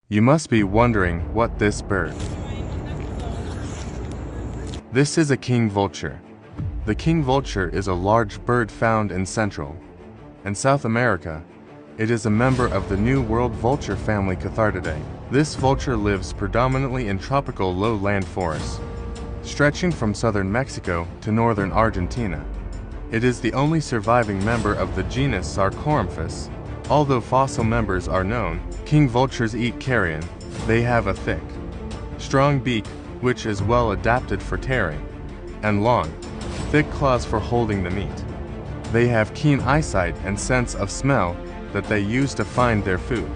You must be wondering what this bird. This is a king vulture. The king vulture is a large bird found in Central and South America. It is a member of the New World vulture family Cathartidae. This vulture lives predominantly in tropical lowland forests, stretching from southern Mexico to northern Argentina. It is the only surviving member of the genus Sarcoramphus. Although fossil members are known, king vultures eat carrion. They have a thick, strong beak, which is well adapted for tearing, and long, thick claws for holding the meat. They have keen eyesight and sense of smell that they use to find their food.